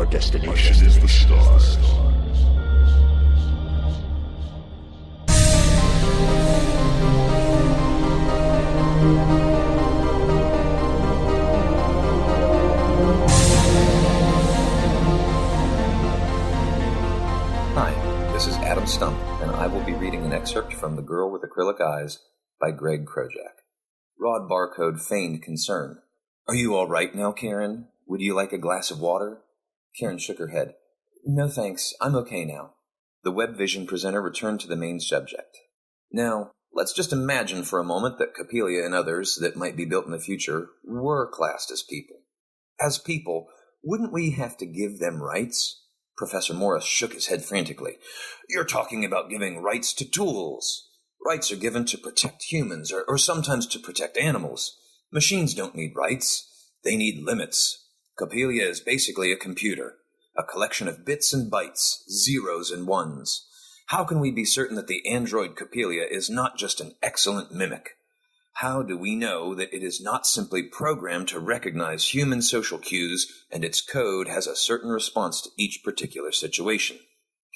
destination is the stars. Hi, this is Adam Stump, and I will be reading an excerpt from The Girl With Acrylic Eyes by Greg Krojac. Rod Barcode feigned concern. "Are you all right now, Karen? Would you like a glass of water?" Karen shook her head. "No thanks, I'm okay now." The Web Vision presenter returned to the main subject. Now, let's just imagine for a moment that Copelia and others that might be built in the future were classed as people. As people, wouldn't we have to give them rights? Professor Morris shook his head frantically. "You're talking about giving rights to tools. Rights are given to protect humans, or sometimes to protect animals. Machines don't need rights. They need limits. Copelia is basically a computer, a collection of bits and bytes, zeros and ones. How can we be certain that the android Copelia is not just an excellent mimic? How do we know that it is not simply programmed to recognize human social cues and its code has a certain response to each particular situation?"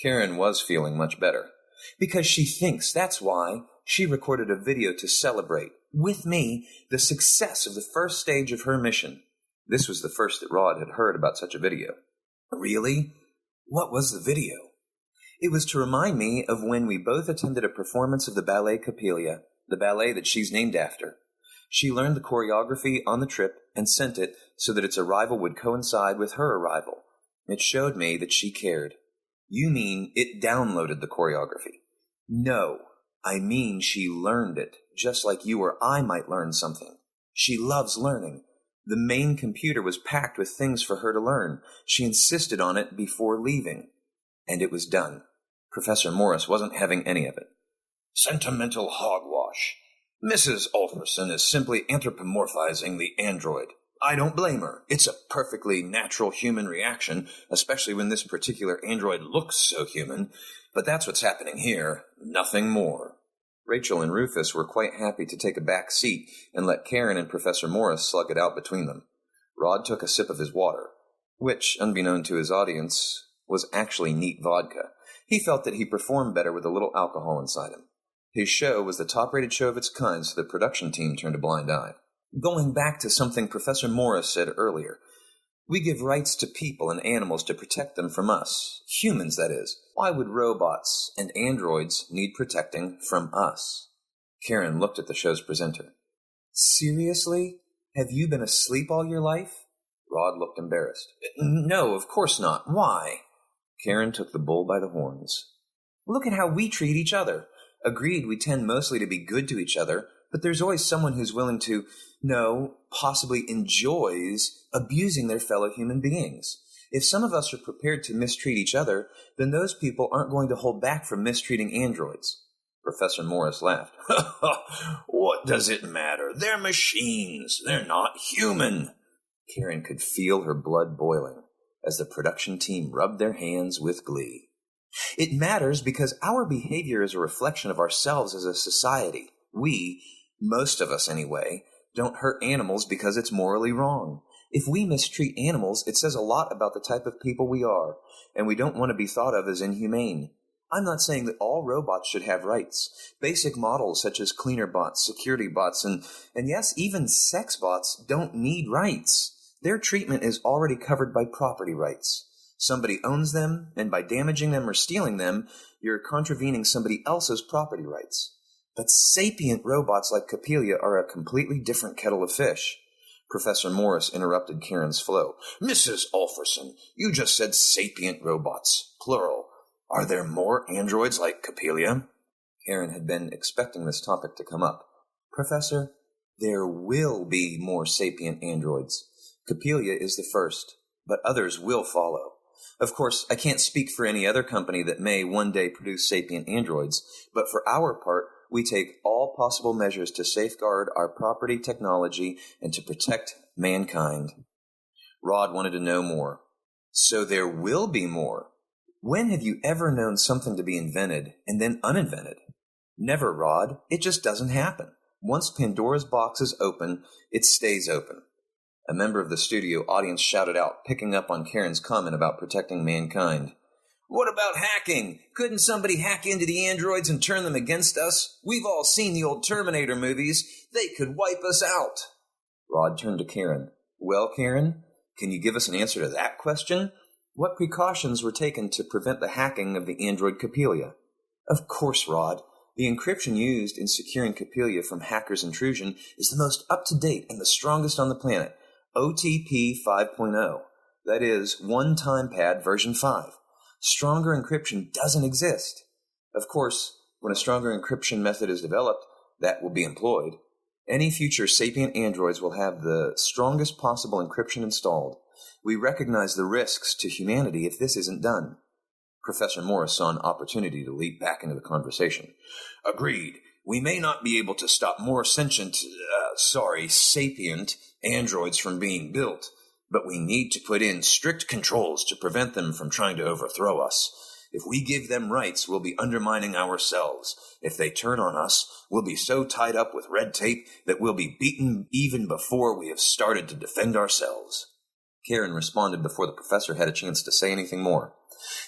Karen was feeling much better. "Because she thinks, that's why. She recorded a video to celebrate, with me, the success of the first stage of her mission." This was the first that Rod had heard about such a video. "Really? What was the video?" "It was to remind me of when we both attended a performance of the ballet Copelia, the ballet that she's named after. She learned the choreography on the trip and sent it so that its arrival would coincide with her arrival. It showed me that she cared." "You mean it downloaded the choreography?" "No, I mean she learned it, just like you or I might learn something. She loves learning. The main computer was packed with things for her to learn. She insisted on it before leaving. And it was done." Professor Morris wasn't having any of it. "Sentimental hogwash. Mrs. Alferson is simply anthropomorphizing the android. I don't blame her. It's a perfectly natural human reaction, especially when this particular android looks so human. But that's what's happening here. Nothing more." Rachel and Rufus were quite happy to take a back seat and let Karen and Professor Morris slug it out between them. Rod took a sip of his water, which, unbeknown to his audience, was actually neat vodka. He felt that he performed better with a little alcohol inside him. His show was the top-rated show of its kind, so the production team turned a blind eye. "Going back to something Professor Morris said earlier, we give rights to people and animals to protect them from us. Humans, that is. Why would robots and androids need protecting from us?" Karen looked at the show's presenter. "Seriously? Have you been asleep all your life?" Rod looked embarrassed. "No, of course not. Why?" Karen took the bull by the horns. "Look at how we treat each other. Agreed, we tend mostly to be good to each other, but there's always someone who's willing to, no, possibly enjoys abusing their fellow human beings. If some of us are prepared to mistreat each other, then those people aren't going to hold back from mistreating androids." Professor Morris laughed. "What does it matter? They're machines. They're not human." Karen could feel her blood boiling as the production team rubbed their hands with glee. "It matters because our behavior is a reflection of ourselves as a society. We, most of us anyway, don't hurt animals because it's morally wrong. If we mistreat animals, it says a lot about the type of people we are, and we don't want to be thought of as inhumane. I'm not saying that all robots should have rights. Basic models such as cleaner bots, security bots, and yes, even sex bots don't need rights. Their treatment is already covered by property rights. Somebody owns them, and by damaging them or stealing them, you're contravening somebody else's property rights. But sapient robots like Copelia are a completely different kettle of fish." Professor Morris interrupted Karen's flow. "Mrs. Alferson, you just said sapient robots, plural. Are there more androids like Copelia?" Karen had been expecting this topic to come up. "Professor, there will be more sapient androids. Copelia is the first, but others will follow. Of course, I can't speak for any other company that may one day produce sapient androids, but for our part, we take all possible measures to safeguard our property technology and to protect mankind." Rod wanted to know more. "So there will be more. When have you ever known something to be invented and then uninvented?" "Never, Rod. It just doesn't happen. Once Pandora's box is open, it stays open. A member of the studio audience shouted out, picking up on Karen's comment about protecting mankind. What about hacking? Couldn't somebody hack into the androids and turn them against us? We've all seen the old Terminator movies. They could wipe us out. Rod turned to Karen. Well, Karen, can you give us an answer to that question? What precautions were taken to prevent the hacking of the android Coppelia? Of course, Rod. The encryption used in securing Coppelia from hackers' intrusion is the most up-to-date and the strongest on the planet. OTP 5.0. That is, one-time pad version 5. Stronger encryption doesn't exist. Of course, when a stronger encryption method is developed, that will be employed. Any future sapient androids will have the strongest possible encryption installed. We recognize the risks to humanity if this isn't done. Professor Morris saw an opportunity to leap back into the conversation. Agreed. We may not be able to stop more sapient androids from being built, but we need to put in strict controls to prevent them from trying to overthrow us. If we give them rights, we'll be undermining ourselves. If they turn on us, we'll be so tied up with red tape that we'll be beaten even before we have started to defend ourselves. Karen responded before the professor had a chance to say anything more.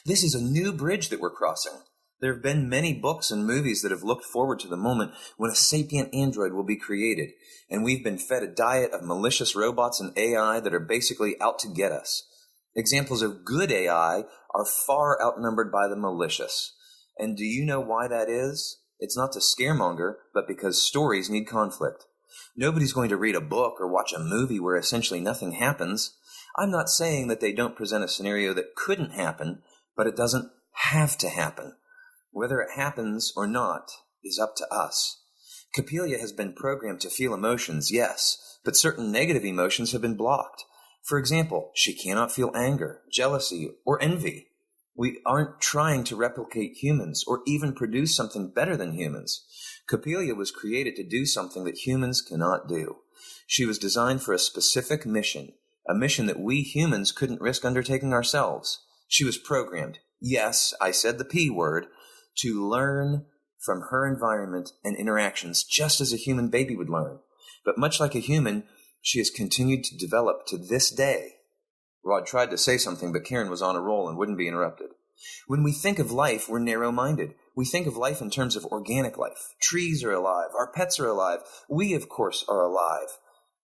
This is a new bridge that we're crossing. There have been many books and movies that have looked forward to the moment when a sapient android will be created, and we've been fed a diet of malicious robots and AI that are basically out to get us. Examples of good AI are far outnumbered by the malicious. And do you know why that is? It's not to scaremonger, but because stories need conflict. Nobody's going to read a book or watch a movie where essentially nothing happens. I'm not saying that they don't present a scenario that couldn't happen, but it doesn't have to happen. Whether it happens or not is up to us. Coppelia has been programmed to feel emotions, yes, but certain negative emotions have been blocked. For example, she cannot feel anger, jealousy, or envy. We aren't trying to replicate humans or even produce something better than humans. Coppelia was created to do something that humans cannot do. She was designed for a specific mission, a mission that we humans couldn't risk undertaking ourselves. She was programmed, yes, I said the P word, to learn from her environment and interactions just as a human baby would learn. But much like a human, she has continued to develop to this day. Rod tried to say something, but Karen was on a roll and wouldn't be interrupted. When we think of life, we're narrow-minded. We think of life in terms of organic life. Trees are alive. Our pets are alive. We, of course, are alive.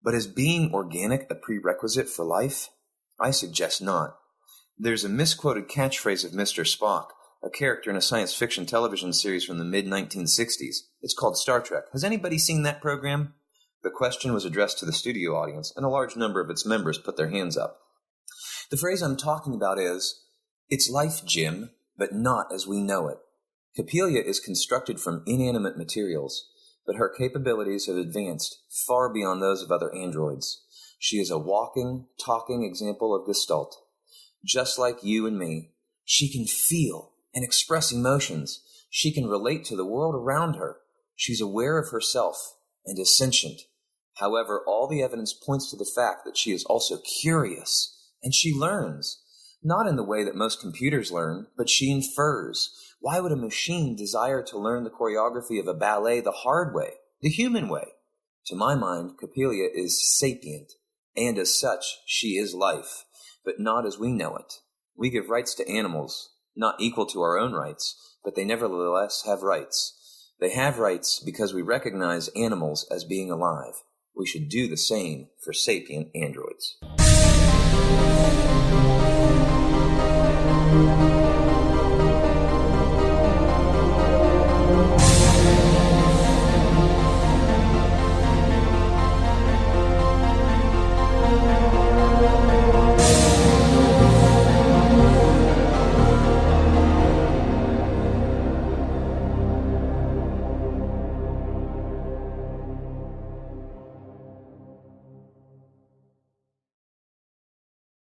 But is being organic a prerequisite for life? I suggest not. There's a misquoted catchphrase of Mr. Spock, a character in a science fiction television series from the mid-1960s. It's called Star Trek. Has anybody seen that program? The question was addressed to the studio audience, and a large number of its members put their hands up. The phrase I'm talking about is, it's life, Jim, but not as we know it. Coppelia is constructed from inanimate materials, but her capabilities have advanced far beyond those of other androids. She is a walking, talking example of Gestalt. Just like you and me, she can feel and express emotions. She can relate to the world around her. She's aware of herself and is sentient. However, all the evidence points to the fact that she is also curious, and she learns. Not in the way that most computers learn, but she infers. Why would a machine desire to learn the choreography of a ballet the hard way, the human way? To my mind, Coppelia is sapient, and as such, she is life, but not as we know it. We give rights to animals, not equal to our own rights, but they nevertheless have rights. They have rights because we recognize animals as being alive. We should do the same for sapient androids.